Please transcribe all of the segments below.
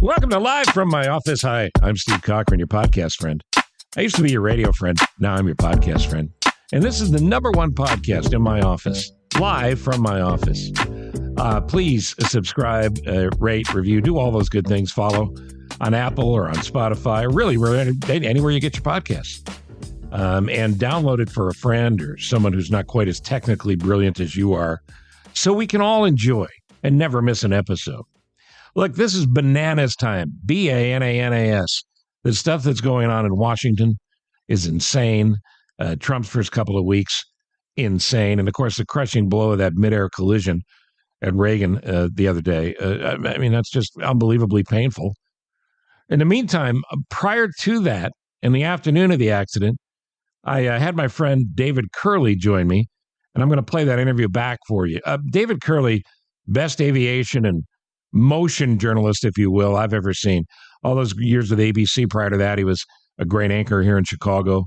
Welcome to Live from My Office. Hi, I'm Steve Cochran, your podcast friend. I used to be your radio friend. Now I'm your podcast friend. And this is the number one podcast in my office, Live from My Office. Please subscribe, rate, review, do all those good things. Follow on Apple or on Spotify, or really anywhere you get your podcasts. And download it for a friend or someone who's not quite as technically brilliant as you are, so we can all enjoy and never miss an episode. Look, this is bananas time, B-A-N-A-N-A-S. The stuff that's going on in Washington is insane. Trump's first couple of weeks, insane. And, of course, the crushing blow of that midair collision at Reagan the other day. I mean, that's just unbelievably painful. In the meantime, prior to that, in the afternoon of the accident, I had my friend David Kerley join me, and I'm going to play that interview back for you. David Kerley, best aviation and motion journalist, if you will, I've ever seen. All those years with ABC. Prior to that, he was a great anchor here in Chicago,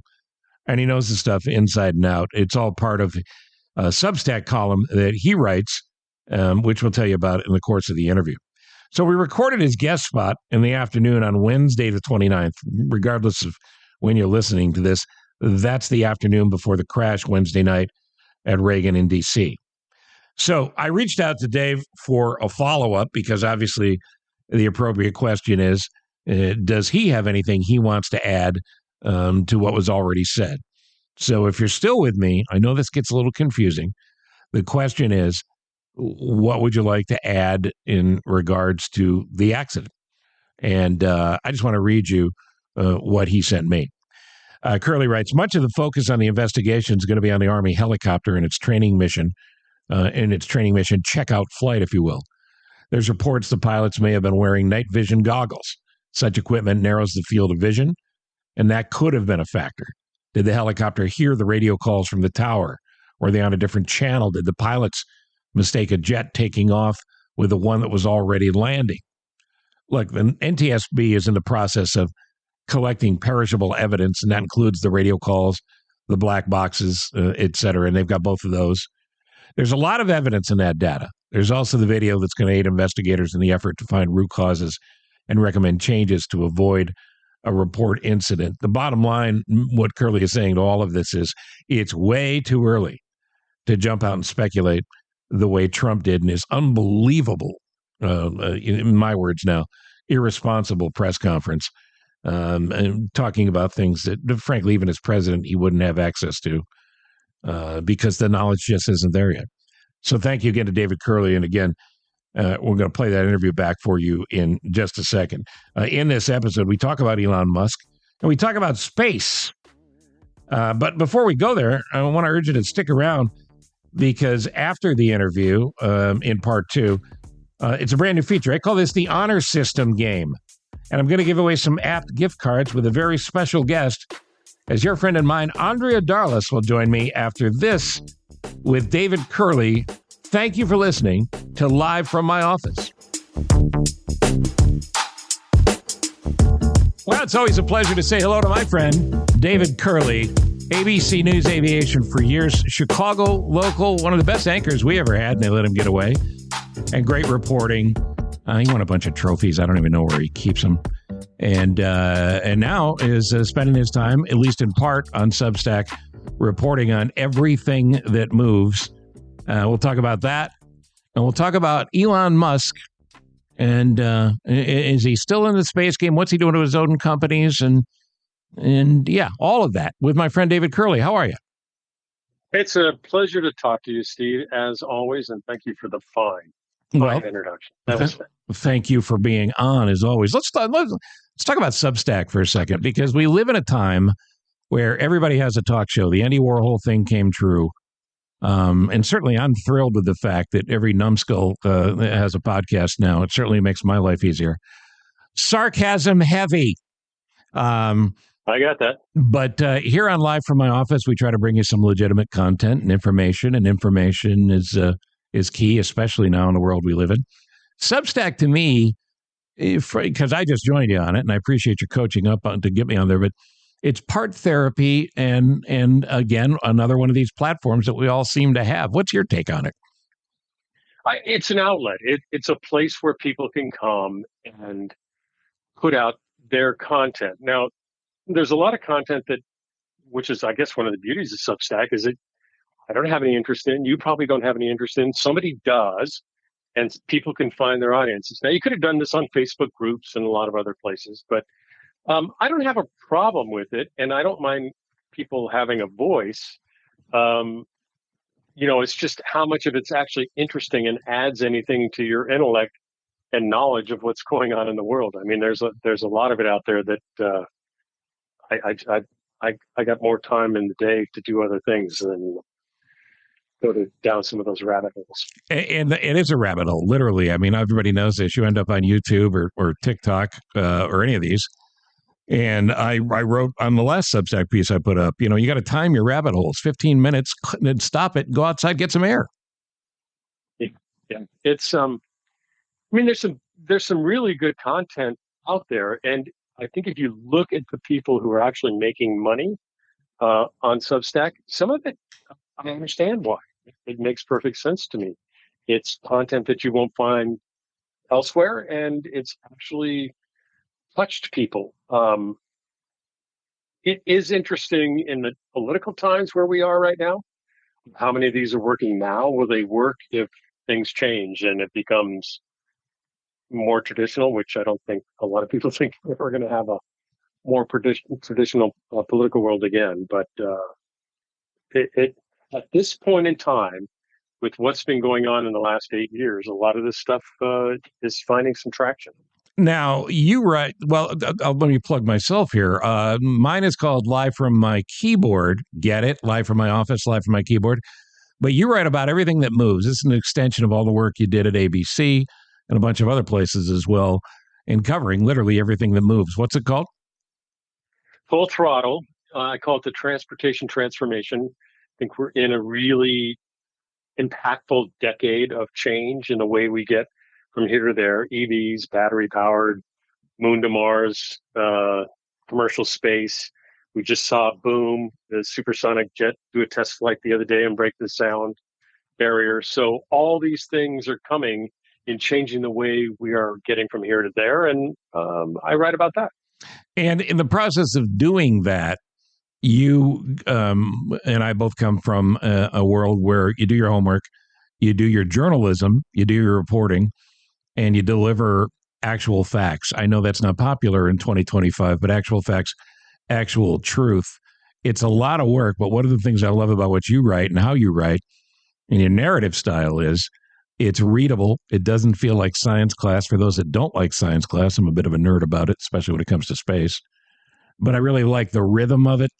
and he knows the stuff inside and out. It's all part of a Substack column that he writes, which we'll tell you about in the course of the interview. So we recorded his guest spot in the afternoon on Wednesday the 29th, regardless of when you're listening to this. That's the afternoon before the crash Wednesday night at Reagan in D.C. So I reached out to Dave for a follow-up because obviously the appropriate question is, does he have anything he wants to add to what was already said? So if you're still with me, I know this gets a little confusing. The question is, what would you like to add in regards to the accident? And I just want to read you what he sent me. Kerley writes, much of the focus on the investigation is going to be on the Army helicopter and its training mission, checkout flight, if you will. There's reports the pilots may have been wearing night vision goggles. Such equipment narrows the field of vision, and that could have been a factor. Did the helicopter hear the radio calls from the tower? Were they on a different channel? Did the pilots mistake a jet taking off with the one that was already landing? Look, the NTSB is in the process of collecting perishable evidence, and that includes the radio calls, the black boxes, et cetera, and they've got both of those. There's a lot of evidence in that data. There's also the video that's going to aid investigators in the effort to find root causes and recommend changes to avoid a report incident. The bottom line, what Kerley is saying to all of this is, it's way too early to jump out and speculate the way Trump did in his unbelievable, in my words now, irresponsible press conference, and talking about things that, frankly, even as president, he wouldn't have access to because the knowledge just isn't there yet. So thank you again to David Kerley. And again, we're going to play that interview back for you in just a second. In this episode, we talk about Elon Musk and we talk about space. But before we go there, I want to urge you to stick around because after the interview in part two, it's a brand new feature. I call this the Honor System game. And I'm going to give away some apt gift cards with a very special guest, as your friend and mine, Andrea Darlas, will join me after this with David Kerley. Thank you for listening to Live from My Office. Well, it's always a pleasure to say hello to my friend, David Kerley, ABC News Aviation for years, Chicago local, one of the best anchors we ever had, and they let him get away, and great reporting. He won a bunch of trophies. I don't even know where he keeps them. And now is spending his time, at least in part, on Substack, reporting on everything that moves. We'll talk about that. And we'll talk about Elon Musk. And is he still in the space game? What's he doing to his own companies? And yeah, all of that with my friend David Kerley. How are you? It's a pleasure to talk to you, Steve, as always. And thank you for the fine introduction. That was fun. Thank you for being on, as always. Let's talk about Substack for a second, because we live in a time where everybody has a talk show. The Andy Warhol thing came true. And certainly I'm thrilled with the fact that every numbskull has a podcast now. It certainly makes my life easier. Sarcasm heavy. I got that. But here on Live from My Office, we try to bring you some legitimate content and information is key, especially now in the world we live in. Substack, to me, because I just joined you on it, and I appreciate your coaching up to get me on there, but it's part therapy and again, another one of these platforms that we all seem to have. What's your take on it? It's an outlet. It's a place where people can come and put out their content. Now, there's a lot of content which is, I guess, one of the beauties of Substack, is that I don't have any interest in. You probably don't have any interest in. Somebody does, and people can find their audiences. Now, you could have done this on Facebook groups and a lot of other places, but I don't have a problem with it, and I don't mind people having a voice. It's just how much of it's actually interesting and adds anything to your intellect and knowledge of what's going on in the world. I mean, there's a lot of it out there that I got more time in the day to do other things than down some of those rabbit holes. And it is a rabbit hole, literally. I mean, everybody knows this. You end up on YouTube or TikTok or any of these. And I wrote on the last Substack piece I put up, you got to time your rabbit holes, 15 minutes, then stop it, go outside, get some air. Yeah. It's, there's some really good content out there. And I think if you look at the people who are actually making money on Substack, some of it, I understand why. It makes perfect sense to me. It's content that you won't find elsewhere, and it's actually touched people. It is interesting in the political times where we are right now. How many of these are working now? Will they work if things change and it becomes more traditional, which I don't think a lot of people think we're going to have a more traditional political world again. But at this point in time, with what's been going on in the last 8 years, a lot of this stuff is finding some traction. Now, you write, well, let me plug myself here. Mine is called Live from My Keyboard. Get it? Live from my office, live from my keyboard. But you write about everything that moves. This is an extension of all the work you did at ABC and a bunch of other places as well, in covering literally everything that moves. What's it called? Full Throttle. I call it the transportation transformation. I think we're in a really impactful decade of change in the way we get from here to there. EVs, battery powered, moon to Mars, commercial space. We just saw Boom, the supersonic jet, do a test flight the other day and break the sound barrier. So all these things are coming in changing the way we are getting from here to there. And I write about that. And in the process of doing that, you and I both come from a world where you do your homework, you do your journalism, you do your reporting, and you deliver actual facts. I know that's not popular in 2025, but actual facts, actual truth. It's a lot of work, but one of the things I love about what you write and how you write and your narrative style is it's readable. It doesn't feel like science class. For those that don't like science class, I'm a bit of a nerd about it, especially when it comes to space. But I really like the rhythm of it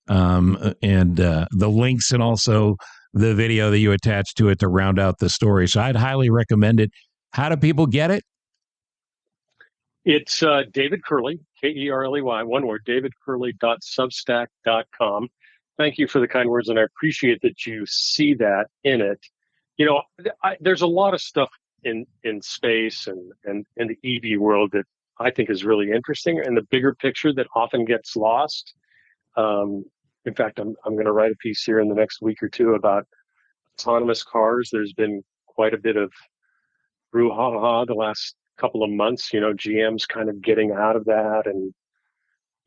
and the links and also the video that you attach to it to round out the story. So I'd highly recommend it. How do people get it? It's David Kerley, Kerley, one word, davidkerley.substack.com. Thank you for the kind words, and I appreciate that you see that in it. There's a lot of stuff in space and in the EV world that I think is really interesting, and the bigger picture that often gets lost. In fact, I'm going to write a piece here in the next week or two about autonomous cars. There's been quite a bit of brouhaha the last couple of months. GM's kind of getting out of that, and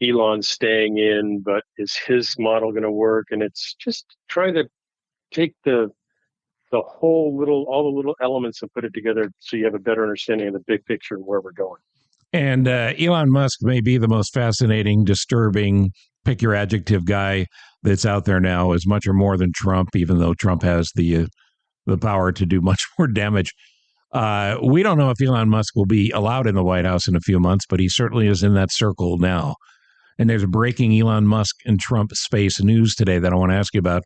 Elon's staying in, but is his model going to work? And it's just trying to take all the little elements and put it together so you have a better understanding of the big picture and where we're going. And Elon Musk may be the most fascinating, disturbing, pick your adjective guy that's out there now, as much or more than Trump, even though Trump has the power to do much more damage. We don't know if Elon Musk will be allowed in the White House in a few months, but he certainly is in that circle now. And there's breaking Elon Musk and Trump space news today that I want to ask you about.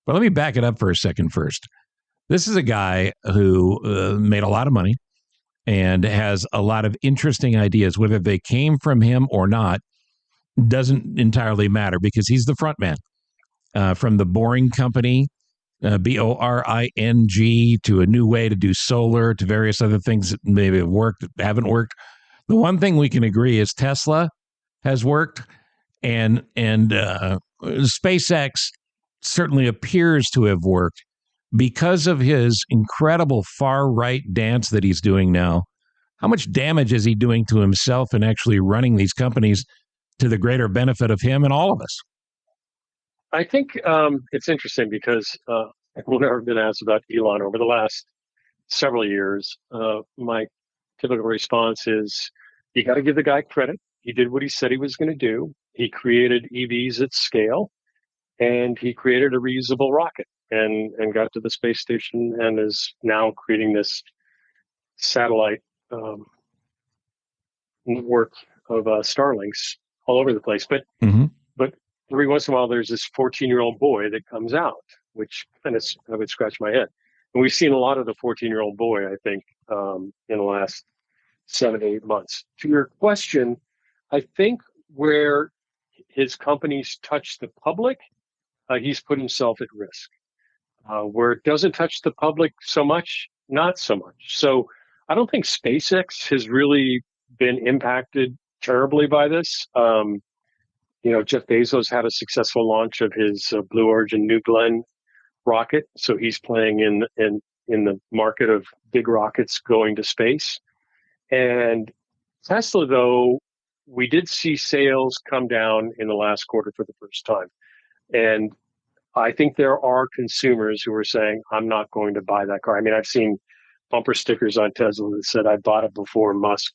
But let me back it up for a second first. This is a guy who made a lot of money and has a lot of interesting ideas. Whether they came from him or not doesn't entirely matter, because he's the front man. From the Boring Company, Boring, to a new way to do solar, to various other things that maybe have worked, haven't worked. The one thing we can agree is Tesla has worked, and SpaceX certainly appears to have worked because of his incredible far-right dance that he's doing now how much damage is he doing to himself and actually running these companies to the greater benefit of him and all of us? I think it's interesting because whenever I've been asked about Elon over the last several years, my typical response is you got to give the guy credit. He did what he said he was going to do. He created EVs at scale, and he created a reusable rocket and got to the space station and is now creating this satellite network of Starlinks all over the place. But every once in a while, there's this 14-year-old boy that comes out, which kind of I would scratch my head. And we've seen a lot of the 14-year-old boy, I think, in the last 7 to 8 months. To your question, I think where his companies touch the public, he's put himself at risk. Where it doesn't touch the public so much, not so much. So I don't think SpaceX has really been impacted terribly by this. Jeff Bezos had a successful launch of his Blue Origin New Glenn rocket, so he's playing in the market of big rockets going to space. And Tesla, though, we did see sales come down in the last quarter for the first time. And I think there are consumers who are saying, I'm not going to buy that car. I mean, I've seen bumper stickers on Tesla that said, I bought it before Musk,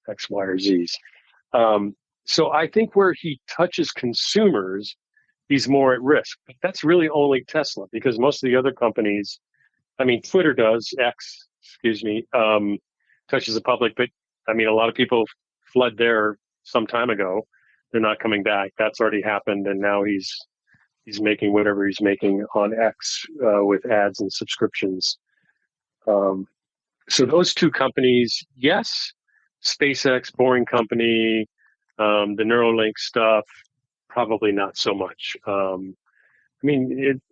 X, Y, or Z's. So I think where he touches consumers, he's more at risk. But that's really only Tesla, because most of the other companies, I mean, Twitter does, X, touches the public. But I mean, a lot of people fled there some time ago. They're not coming back. That's already happened. And now he's making whatever he's making on X with ads and subscriptions. So those two companies, yes. SpaceX, boring company. The Neuralink stuff, probably not so much.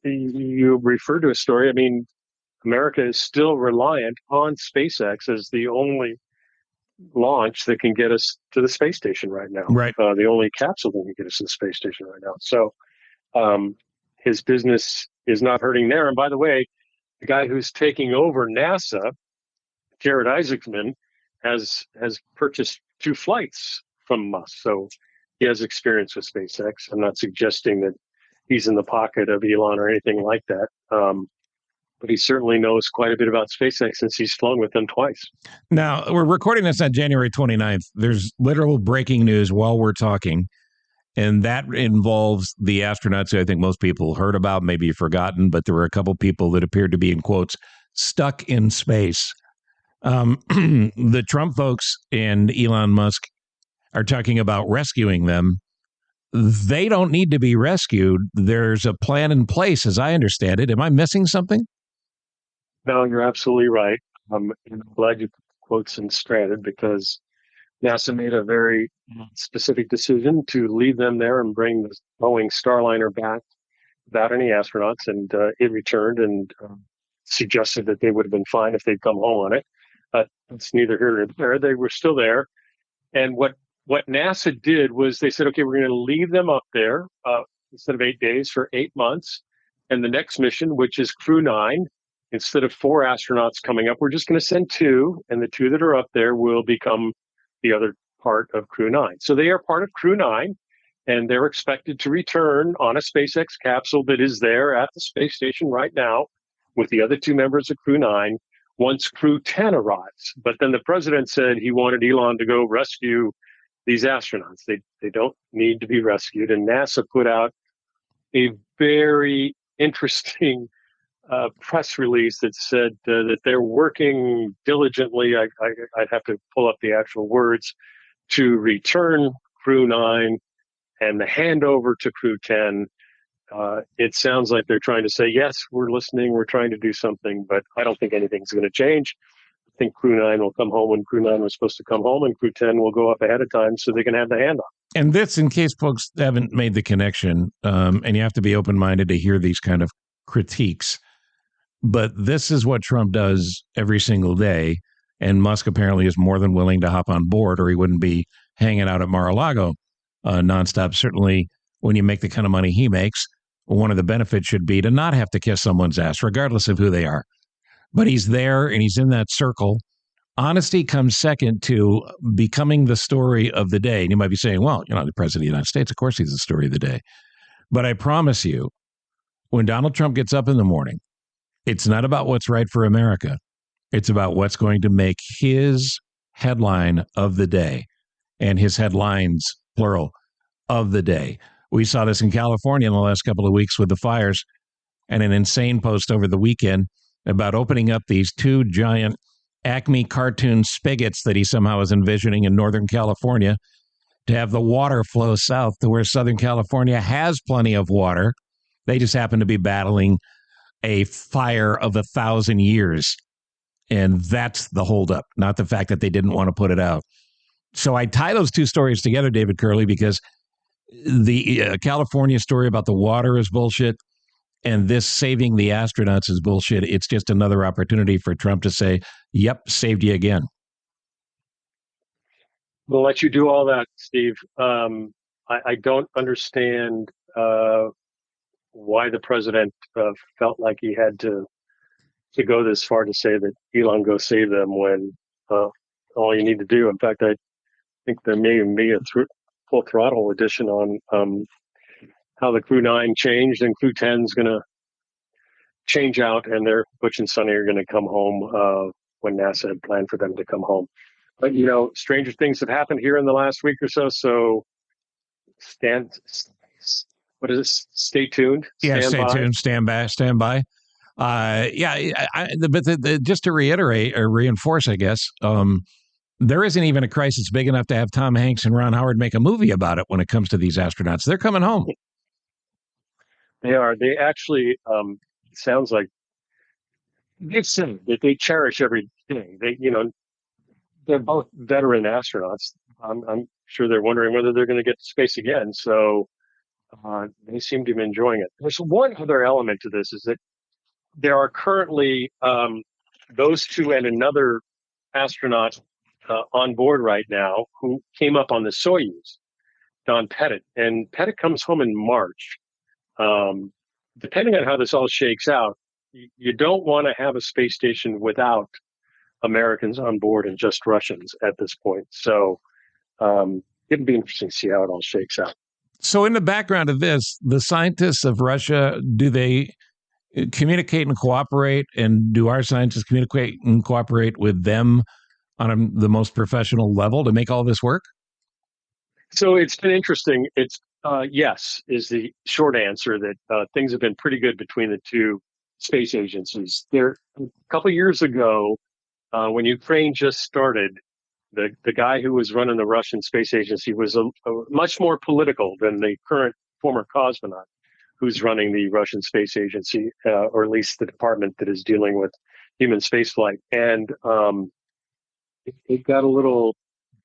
You referred to a story. I mean, America is still reliant on SpaceX as the only launch that can get us to the space station right now. Right. The only capsule that can get us to the space station right now. So his business is not hurting there. And by the way, the guy who's taking over NASA, Jared Isaacman, has purchased 2 flights from Musk. So he has experience with SpaceX. I'm not suggesting that he's in the pocket of Elon or anything like that. But he certainly knows quite a bit about SpaceX since he's flown with them twice. Now, we're recording this on January 29th. There's literal breaking news while we're talking, and that involves the astronauts who I think most people heard about, maybe you've forgotten, but there were a couple people that appeared to be, in quotes, stuck in space. The Trump folks and Elon Musk are talking about rescuing them. They don't need to be rescued. There's a plan in place, as I understand it. Am I missing something? No, you're absolutely right. I'm glad you put quotes in stranded, because NASA made a very specific decision to leave them there and bring the Boeing Starliner back without any astronauts. And it returned and suggested that they would have been fine if they'd come home on it. It's neither here nor there. They were still there. And what NASA did was they said, okay, we're going to leave them up there instead of 8 days for 8 months. And the next mission, which is Crew 9, instead of 4 astronauts coming up, we're just going to send 2. And the 2 that are up there will become the other part of Crew 9. So they are part of Crew 9, and they're expected to return on a SpaceX capsule that is there at the space station right now with the other 2 members of Crew 9 once Crew 10 arrives. But then the president said he wanted Elon to go rescue these astronauts. They don't need to be rescued. And NASA put out a very interesting press release that said that they're working diligently. I'd have to pull up the actual words to return Crew 9 and the handover to Crew 10. It sounds like they're trying to say, yes, we're listening, we're trying to do something, but I don't think anything's going to change. I think Crew 9 will come home when Crew 9 was supposed to come home, and Crew 10 will go up ahead of time so they can have the handoff. And this, in case folks haven't made the connection, and you have to be open-minded to hear these kind of critiques, but this is what Trump does every single day, and Musk apparently is more than willing to hop on board, or he wouldn't be hanging out at Mar-a-Lago nonstop. Certainly, when you make the kind of money he makes, one of the benefits should be to not have to kiss someone's ass, regardless of who they are. But he's there, and he's in that circle Honesty comes second to becoming the story of the day. And you might be saying, well, the president of the United States, of course, he's the story of the day. But I promise you, when Donald Trump gets up in the morning, it's not about what's right for America. It's about what's going to make his headline of the day and his headlines, plural, of the day. We saw this in California in the last couple of weeks with the fires, and an insane post over the weekend about opening up these two giant Acme cartoon spigots that he somehow is envisioning in Northern California to have the water flow south to where Southern California has plenty of water. They just happen to be battling a fire of 1,000 years. And that's the holdup, not the fact that they didn't want to put it out. So I tie those two stories together, David Kerley, because the California story about the water is bullshit, and this saving the astronauts is bullshit. It's just another opportunity for Trump to say, yep, saved you again. We'll let you do all that, Steve. I don't understand why the president felt like he had to go this far to say that Elon go save them when all you need to do. In fact, I think there may even be a full throttle edition on how the Crew 9 changed, and Crew 10 is going to change out, and Butch and Sonny are going to come home when NASA had planned for them to come home. But, stranger things have happened here in the last week or so. So what is it? Stay tuned. Stay tuned. Stand by. Just to reiterate or reinforce, I guess, there isn't even a crisis big enough to have Tom Hanks and Ron Howard make a movie about it when it comes to these astronauts. They're coming home. They are. They actually, sounds like they've said that they cherish every day. They're both veteran astronauts. I'm sure they're wondering whether they're going to get to space again. So they seem to be enjoying it. There's one other element to this, is that there are currently those two and another astronaut on board right now who came up on the Soyuz, Don Pettit. And Pettit comes home in March. Depending on how this all shakes out, you don't want to have a space station without Americans on board and just Russians at this point. So it'd be interesting to see how it all shakes out. So in the background of this, the scientists of Russia, do they communicate and cooperate? And do our scientists communicate and cooperate with them on the most professional level to make all this work? So it's been interesting. It's yes, is the short answer, that things have been pretty good between the two space agencies. There, a couple of years ago, when Ukraine just started, the guy who was running the Russian space agency was a much more political than the current former cosmonaut who's running the Russian space agency, or at least the department that is dealing with human spaceflight. And it got a little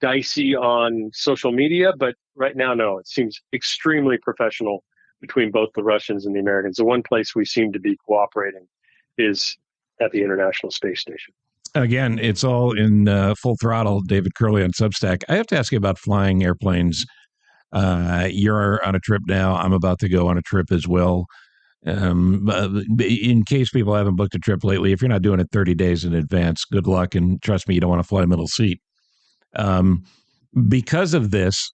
dicey on social media, but right now, no, it seems extremely professional between both the Russians and the Americans. The one place we seem to be cooperating is at the International Space Station. Again, it's all in Full Throttle, David Kerley on Substack. I have to ask you about flying airplanes. You're on a trip now. I'm about to go on a trip as well. In case people haven't booked a trip lately, if you're not doing it 30 days in advance, good luck. And trust me, you don't want to fly middle seat. Because of this,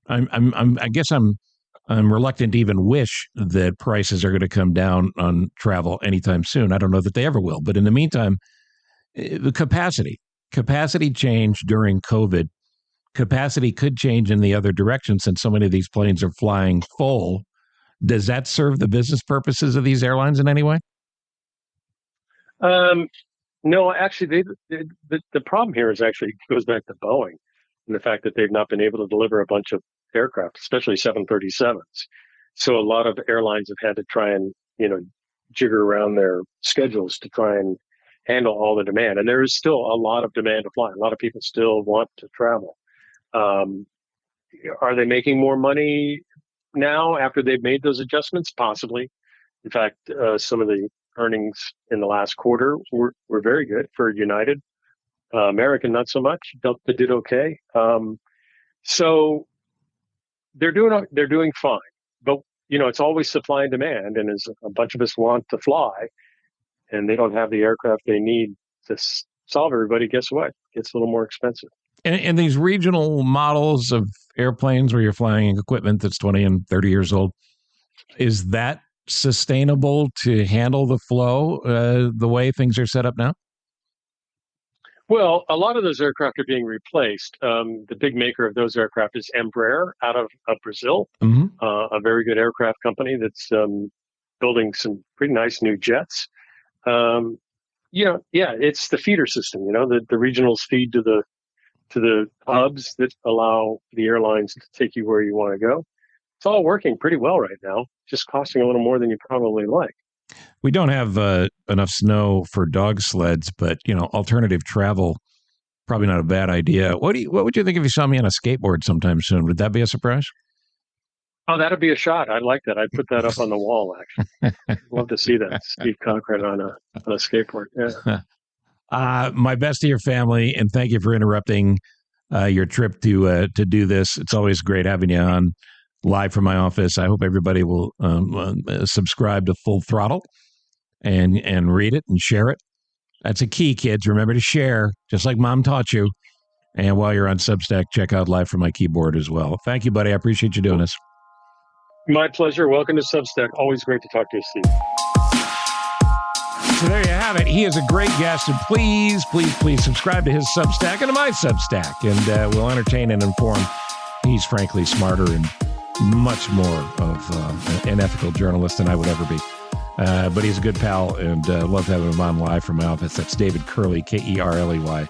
I guess I'm reluctant to even wish that prices are going to come down on travel anytime soon. I don't know that they ever will. But in the meantime, the capacity changed during COVID. Capacity could change in the other direction since so many of these planes are flying full. Does that serve the business purposes of these airlines in any way? No, actually, the problem here is actually goes back to Boeing and the fact that they've not been able to deliver a bunch of aircraft, especially 737s. So a lot of airlines have had to try and, jigger around their schedules to try and handle all the demand. And there is still a lot of demand to fly. A lot of people still want to travel. Are they making more money now after they've made those adjustments? Possibly. In fact, some of the earnings in the last quarter were very good for United. American, not so much. Delta did okay. So they're doing fine. But, it's always supply and demand. And as a bunch of us want to fly and they don't have the aircraft they need to solve everybody, guess what? It gets a little more expensive. And these regional models of airplanes where you're flying equipment that's 20 and 30 years old, is that sustainable to handle the flow the way things are set up now? Well, a lot of those aircraft are being replaced. The big maker of those aircraft is Embraer out of Brazil, Mm-hmm. a very good aircraft company that's building some pretty nice new jets. It's the feeder system. The regionals feed to the hubs that allow the airlines to take you where you want to go. It's all working pretty well right now, just costing a little more than you probably like. We don't have enough snow for dog sleds, but alternative travel, probably not a bad idea. What would you think if you saw me on a skateboard sometime soon? Would that be a surprise? Oh, that'd be a shot. I'd like that. I'd put that up on the wall, actually. Love to see that. Steve Cochran on a skateboard. Yeah. My best to your family, and thank you for interrupting your trip to do this. It's always great having you on live from my office. I hope everybody will subscribe to Full Throttle and read it and share it. That's a key, kids. Remember to share, just like Mom taught you. And while you're on Substack, check out Live from My Keyboard as well. Thank you, buddy. I appreciate you doing this. My pleasure. Welcome to Substack. Always great to talk to you, Steve. So there you have it. He is a great guest, and please subscribe to his Substack and to my Substack, and we'll entertain and inform. He's frankly smarter and much more of an ethical journalist than I would ever be. But he's a good pal, and love having him on live from my office. That's David Kerley, Kerley,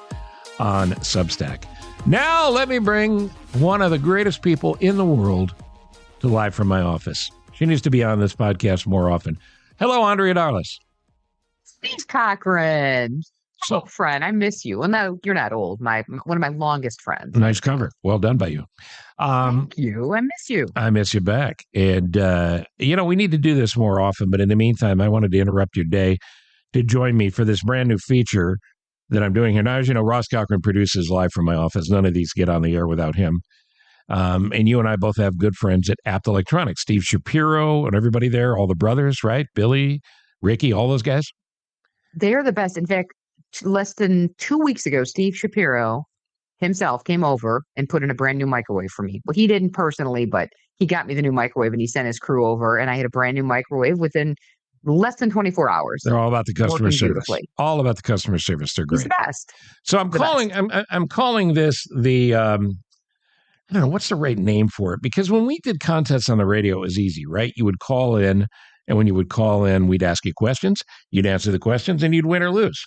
on Substack. Now let me bring one of the greatest people in the world to Live from my office. She needs to be on this podcast more often. Hello, Andrea Darlas. Steve Cochran. So, friend, I miss you. Well, no, you're not old. One of my longest friends. Nice cover. Well done by you. Thank you. I miss you. I miss you back. And, we need to do this more often. But in the meantime, I wanted to interrupt your day to join me for this brand new feature that I'm doing here. Now, as you know, Ross Cochran produces Live from my office. None of these get on the air without him. And you and I both have good friends at Apt Electronics. Steve Shapiro and everybody there, all the brothers, right? Billy, Ricky, all those guys. They're the best. In fact, less than 2 weeks ago, Steve Shapiro himself came over and put in a brand new microwave for me. Well, he didn't personally, but he got me the new microwave and he sent his crew over, and I had a brand new microwave within less than 24 hours. They're all about the customer service. All about the customer service. They're great. He's the best. So I'm calling this the I don't know, what's the right name for it? Because when we did contests on the radio, it was easy, right? You would call in, and when you would call in, we'd ask you questions, you'd answer the questions, and you'd win or lose.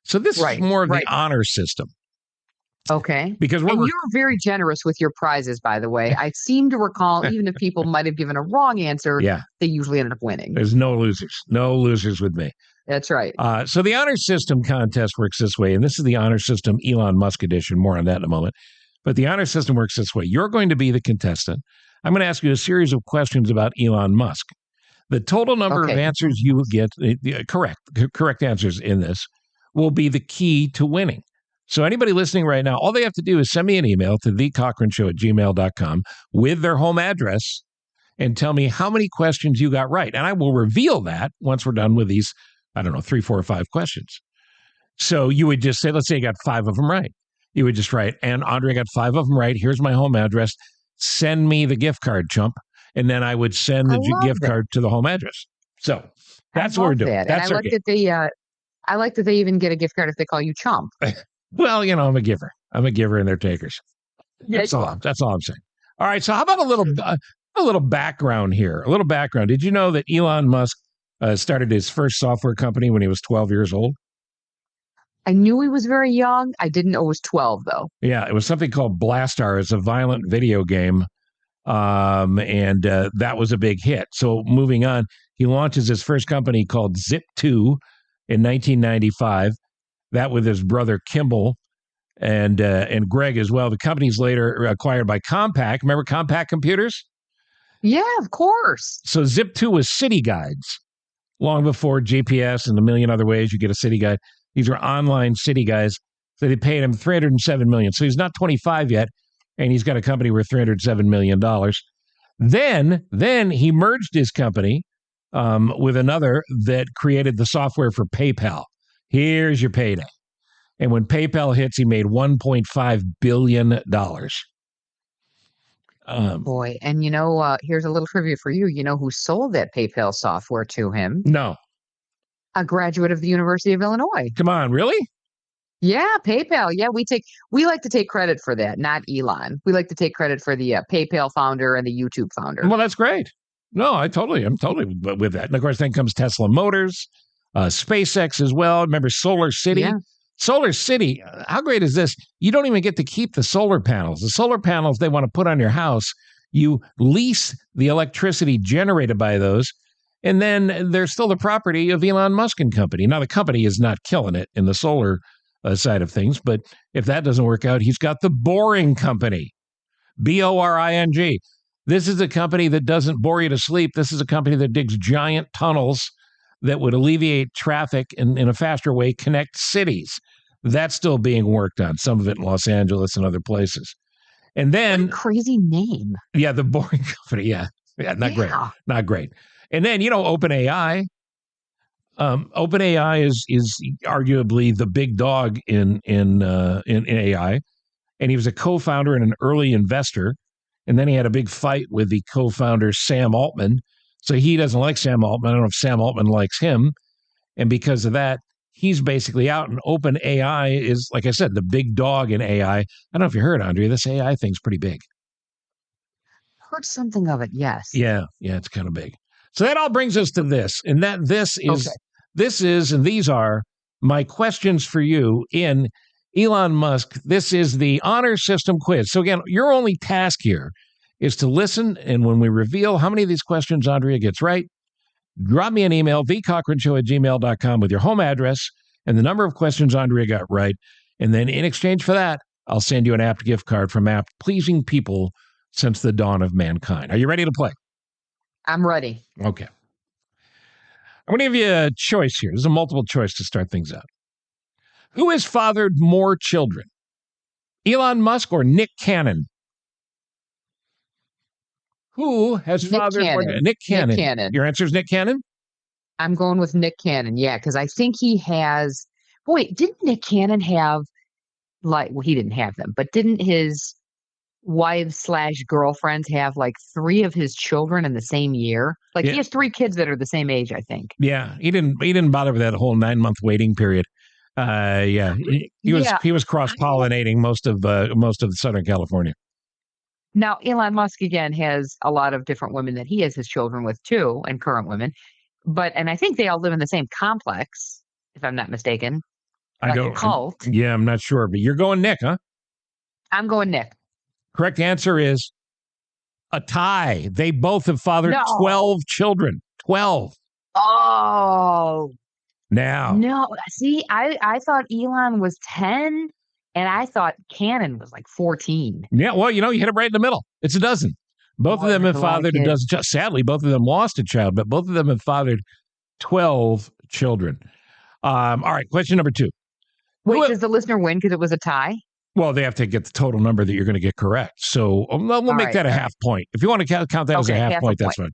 So this is more of the honor system. Okay. Because you're very generous with your prizes, by the way. I seem to recall, even if people might have given a wrong answer, they usually ended up winning. There's no losers. No losers with me. That's right. So the honor system contest works this way, and this is the honor system Elon Musk edition. More on that in a moment. But the honor system works this way. You're going to be the contestant. I'm going to ask you a series of questions about Elon Musk. The total number of answers you get, correct answers in this, will be the key to winning. So anybody listening right now, all they have to do is send me an email to thecochranshow@gmail.com with their home address and tell me how many questions you got right. And I will reveal that once we're done with these, 3, 4, or 5 questions. So you would just say, let's say you got 5 of them right. You would just write, and Andrea got 5 of them right. Here's my home address. Send me the gift card, chump. And then I would send the gift card to the home address. So that's what we're doing. That's and I like that they even get a gift card if they call you chump. Well, I'm a giver. I'm a giver, and they're takers. That's all I'm saying. All right. So how about a little background here? A little background. Did you know that Elon Musk started his first software company when he was 12 years old? I knew he was very young. I didn't know he was 12, though. Yeah, it was something called Blastar. It's a violent video game, and that was a big hit. So moving on, he launches his first company called Zip2 in 1995. That with his brother Kimball and Greg as well. The company's later acquired by Compaq. Remember Compaq Computers? Yeah, of course. So Zip2 was city guides long before GPS and a million other ways you get a city guide. These were online city guys. So they paid him $307 million. So he's not 25 yet, and he's got a company worth $307 million. Then he merged his company with another that created the software for PayPal. Here's your payday. And when PayPal hits, he made $1.5 billion. Boy, and here's a little trivia for you. You know who sold that PayPal software to him? No. A graduate of the University of Illinois. Come on, really? Yeah, PayPal. Yeah, we like to take credit for that, not Elon. We like to take credit for the PayPal founder and the YouTube founder. Well, that's great. No, I'm totally with that. And of course, then comes Tesla Motors, SpaceX as well. Remember Solar City? Yeah. Solar City, how great is this? You don't even get to keep the solar panels. The solar panels they want to put on your house, you lease the electricity generated by those, and then they're still the property of Elon Musk and company. Now, the company is not killing it in the solar side of things, but if that doesn't work out, he's got the Boring Company, Boring. This is a company that doesn't bore you to sleep. This is a company that digs giant tunnels that would alleviate traffic and in a faster way connect cities. That's still being worked on, some of it in Los Angeles and other places. And then what a crazy name. Yeah, the Boring Company. Yeah, great. Not great. And then, OpenAI. OpenAI is arguably the big dog in AI, and he was a co-founder and an early investor. And then he had a big fight with the co-founder Sam Altman. So he doesn't like Sam Altman. I don't know if Sam Altman likes him, and because of that, he's basically out. And OpenAI is, like I said, the big dog in AI. I don't know if you heard, Andrea. This AI thing's pretty big. Heard something of it. Yes. Yeah, it's kind of big. So that all brings us to this, and these are my questions for you in Elon Musk. This is the honor system quiz. So again, your only task here is to listen, and when we reveal how many of these questions Andrea gets right, drop me an email, vcochranshow@gmail.com with your home address and the number of questions Andrea got right, and then in exchange for that, I'll send you an apt gift card from Apt, pleasing people since the dawn of mankind. Are you ready to play? I'm ready. Okay. I'm going to give you a choice here. This is a multiple choice to start things out. Who has fathered more children? Elon Musk or Nick Cannon? Who has fathered more children? Nick Cannon. Nick Cannon. Your answer is Nick Cannon? I'm going with Nick Cannon, yeah, because I think he has... Boy, didn't Nick Cannon have, he didn't have them, but didn't his wives/girlfriends have 3 of his children in the same year? He has 3 kids that are the same age, I think. Yeah, he didn't bother with that whole 9-month waiting period. He was cross-pollinating most of Southern California. Now, Elon Musk again has a lot of different women that he has his children with too, and current women. And I think they all live in the same complex, if I'm not mistaken. I don't. Cult. Yeah, I'm not sure, but you're going Nick, huh? I'm going Nick. Correct answer is a tie. They both have fathered 12 children. 12. Oh. Now. No, see, I thought Elon was 10, and I thought Cannon was 14. Yeah, well, you hit it right in the middle. It's a dozen. Both of them have fathered a dozen. Sadly, both of them lost a child, but both of them have fathered 12 children. All right, question number 2. Wait, does the listener win because it was a tie? Well, they have to get the total number that you're going to get correct. So we'll make that a half point. If you want to count that as a half point, that's fine.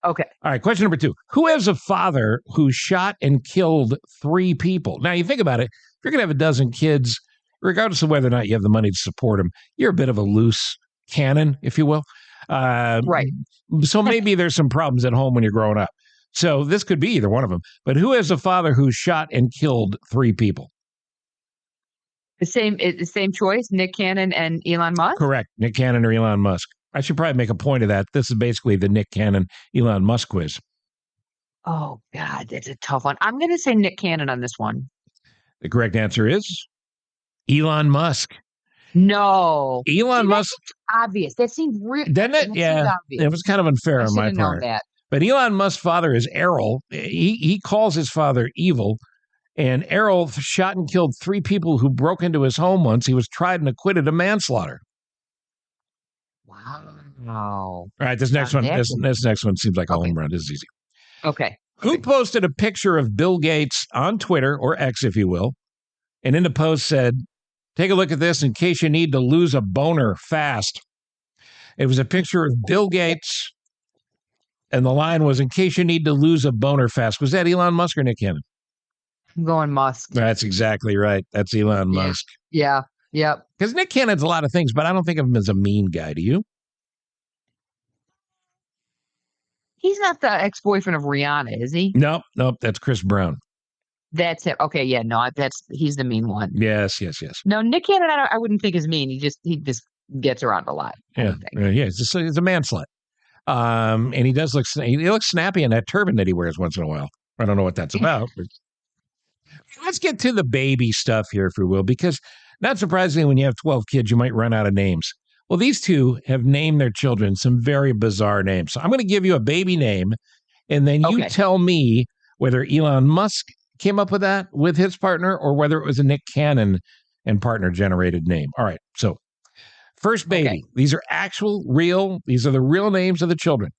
Okay. All right, question number 2. Who has a father who shot and killed 3 people? Now, you think about it. If you're going to have a dozen kids, regardless of whether or not you have the money to support them, you're a bit of a loose cannon, if you will. Right. So maybe there's some problems at home when you're growing up. So this could be either one of them. But who has a father who shot and killed 3 people? The same choice, Nick Cannon and Elon Musk? Correct. Nick Cannon or Elon Musk. I should probably make a point of that. This is basically the Nick Cannon, Elon Musk quiz. Oh, God, that's a tough one. I'm going to say Nick Cannon on this one. The correct answer is Elon Musk. No. Musk. Obvious. That seemed real. Didn't it? Yeah. It was kind of unfair on my part. That. But Elon Musk's father is Errol. He calls his father evil. And Errol shot and killed 3 people who broke into his home once. He was tried and acquitted of manslaughter. Wow. All right, this next one seems like a home run. This is easy. Okay. Who posted a picture of Bill Gates on Twitter, or X, if you will, and in the post said, "Take a look at this in case you need to lose a boner fast." It was a picture of Bill Gates, and the line was, "In case you need to lose a boner fast." Was that Elon Musk or Nick Cannon? I'm going Musk. That's exactly right. That's Elon Yeah. Musk. Yeah. Yep. Because Nick Cannon's a lot of things, but I don't think of him as a mean guy. Do you? He's not the ex-boyfriend of Rihanna, is he? Nope. That's Chris Brown. That's it. Okay, yeah, no, he's the mean one. Yes. No, Nick Cannon, I wouldn't think is mean. He just gets around a lot. Yeah. He's a man slut. And he looks snappy in that turban that he wears once in a while. I don't know what that's about. But let's get to the baby stuff here, if we will, because not surprisingly, when you have 12 kids, you might run out of names. Well, these two have named their children some very bizarre names. So I'm going to give you a baby name, and then you tell me whether Elon Musk came up with that with his partner or whether it was a Nick Cannon and partner generated name. All right. So first baby. Okay. These are these are the real names of the children.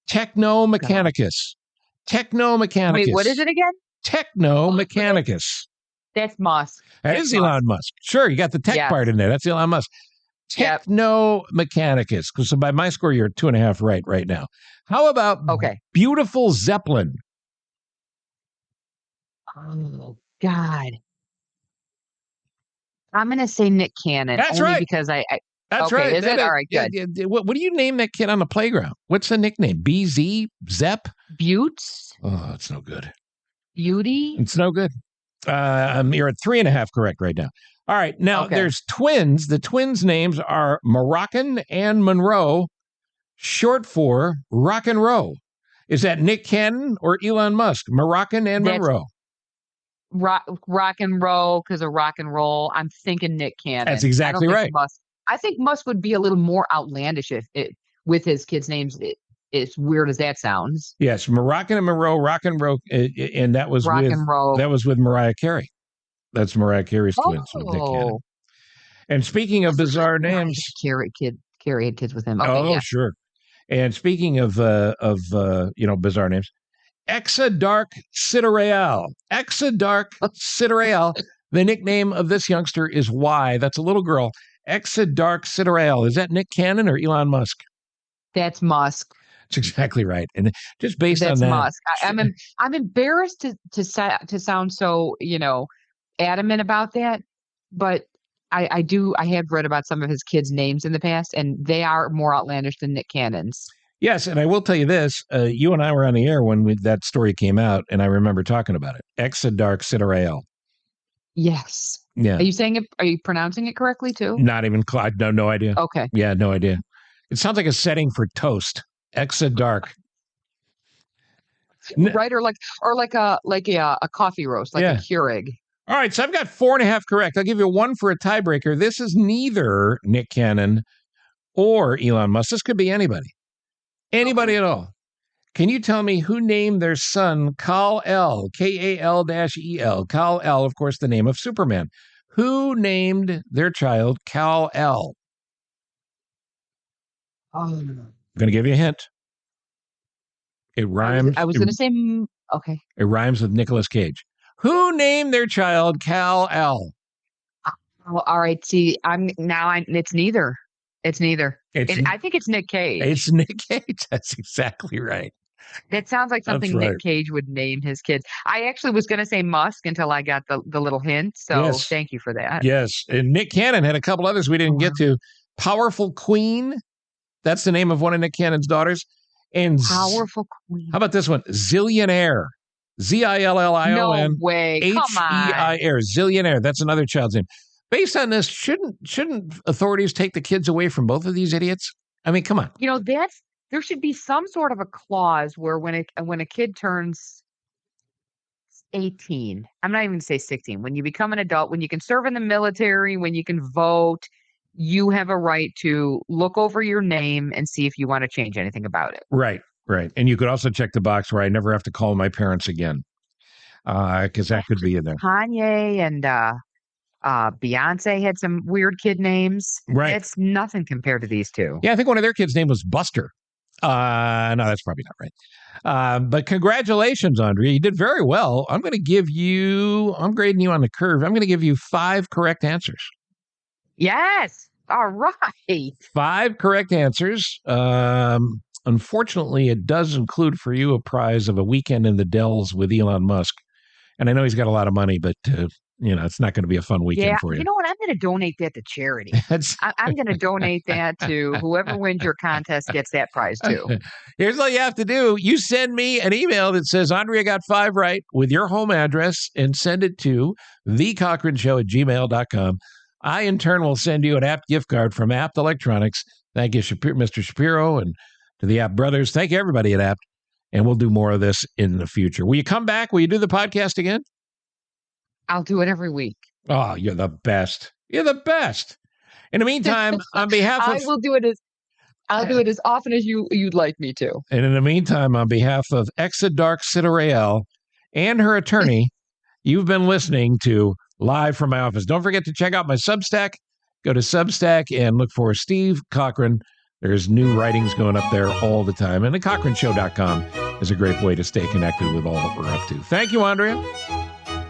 Techno Mechanicus. Wait, what is it again? Techno Mechanicus. That's Musk. That is Elon Musk. Sure, you got the tech part in there. That's Elon Musk. Techno Mechanicus. So by my score, you're 2.5 right now. How about Beautiful Zeppelin? Oh, God. I'm going to say Nick Cannon. That's right. Because That's right. Is it? All right, good. Yeah. What do you name that kid on the playground? What's the nickname? BZ? Zep? Buttes? Oh, it's no good. Beauty? It's no good. You're at 3.5 correct right now. All right. Now, there's twins. The twins' names are Moroccan and Monroe, short for Rock and Roll. Is that Nick Cannon or Elon Musk? Moroccan and Monroe. Rock and roll because of rock and roll. I'm thinking Nick Cannon. That's exactly right. I think Musk would be a little more outlandish with his kids' names. As weird as that sounds. Yes, Moroccan and Monroe, rock and roll, and that was with Mariah Carey. That's Mariah Carey's twins with Nick Cannon. And speaking of bizarre names, Carey had kids with him. Sure. And speaking of bizarre names, Exadark Cidareal. The nickname of this youngster is Y. That's a little girl. Exadark Cidareal. Is that Nick Cannon or Elon Musk? That's Musk. That's exactly right. And just based on that, Musk. I'm embarrassed to sound so adamant about that, but I have read about some of his kids' names in the past, and they are more outlandish than Nick Cannon's. Yes, and I will tell you this: you and I were on the air when that story came out, and I remember talking about it. Exadark Cidareal. Yes. Yeah. Are you saying it? Are you pronouncing it correctly too? Not even close. No idea. Okay. Yeah, no idea. It sounds like a setting for toast. Exadark. Right, or like a coffee roast, like a Keurig. All right, so I've got 4.5 correct. I'll give you 1 for a tiebreaker. This is neither Nick Cannon or Elon Musk. This could be anybody. Anybody at all. Can you tell me who named their son Kal-El, Kal-El? Kal-El, of course, the name of Superman. Who named their child Kal-El? I'm going to give you a hint. It rhymes. I was going to say, okay. It rhymes with Nicolas Cage. Who named their child Kal-El? Oh, all right. See, it's neither. It's neither. I think it's Nick Cage. It's Nick Cage. That's exactly right. That sounds like something Nick Cage would name his kids. I actually was going to say Musk until I got the little hint. So Thank you for that. Yes. And Nick Cannon had a couple others we didn't get to. Powerful Queen. That's the name of one of Nick Cannon's daughters. And Powerful Queen. How about this one? Zillionaire. Zillion. No way. Come on. Heir. Zillionaire. That's another child's name. Based on this, shouldn't authorities take the kids away from both of these idiots? I mean, come on. There should be some sort of a clause where when a kid turns 18, I'm not even going to say 16, when you become an adult, when you can serve in the military, when you can vote, you have a right to look over your name and see if you want to change anything about it. Right. And you could also check the box where I never have to call my parents again, because that could be in there. Kanye and Beyonce had some weird kid names. Right. It's nothing compared to these two. Yeah, I think one of their kids' name was Buster. No, that's probably not right. But congratulations, Andrea. You did very well. I'm grading you on the curve. I'm going to give you 5 correct answers. Yes. All right. 5 correct answers. Unfortunately, it does include for you a prize of a weekend in the Dells with Elon Musk And I know he's got a lot of money, but it's not going to be a fun weekend for you. You know what? I'm going to donate that to charity. I'm going to donate that to whoever wins your contest gets that prize too. Here's all you have to do. You send me an email that says Andrea got 5 right with your home address and send it to thecochranshow@gmail.com. I, in turn, will send you an Apt gift card from Apt Electronics. Thank you, Mr. Shapiro, and to the Apt brothers. Thank you, everybody at Apt. And we'll do more of this in the future. Will you come back? Will you do the podcast again? I'll do it every week. Oh, you're the best. You're the best. In the meantime, on behalf of... I'll do it as often as you'd like me to. And in the meantime, on behalf of Exadark Citarael and her attorney, you've been listening to Live from My Office. Don't forget to check out my Substack. Go to Substack and look for Steve Cochran. There's new writings going up there all the time. And the CochranShow.com is a great way to stay connected with all that we're up to. Thank you, Andrea.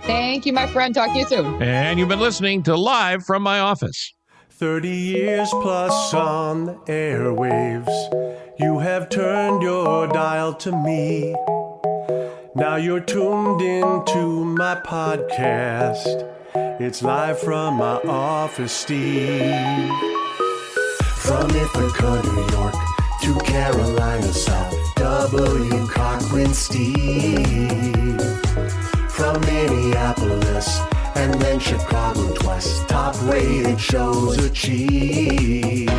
Thank you, my friend. Talk to you soon. And you've been listening to Live from My Office. 30 years plus on the airwaves. You have turned your dial to me. Now you're tuned into my podcast. It's Live from My Office, Steve. From Ithaca, New York to Carolina South, W. Cochran Steve. From Minneapolis and then Chicago twice, top-rated shows achieved.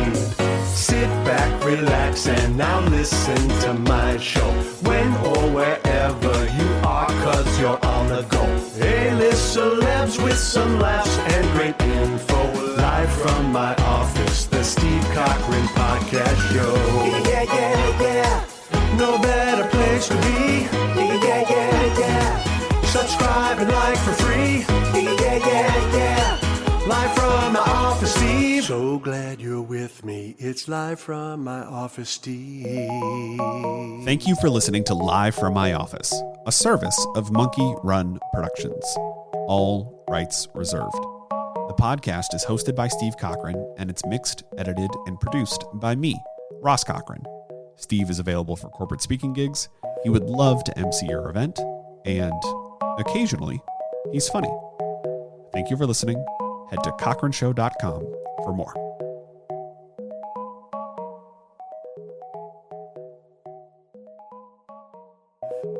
Sit back, relax, and now listen to my show. When or wherever you are, 'cause you're on the go. A-list celebs with some laughs and great info. Live from my office, the Steve Cochran Podcast Show. Yeah, yeah, yeah. No better place to be. Yeah, yeah, yeah, yeah. Subscribe and like for free. Yeah, yeah, yeah. Live from my office, Steve. So glad you're with me. It's Live from my office, Steve. Thank you for listening to Live from My Office, a service of Monkey Run Productions. All rights reserved. The podcast is hosted by Steve Cochran, and it's mixed, edited, and produced by me, Ross Cochran. Steve is available for corporate speaking gigs. He would love to MC your event, and occasionally, he's funny. Thank you for listening. Head to CochranShow.com for more.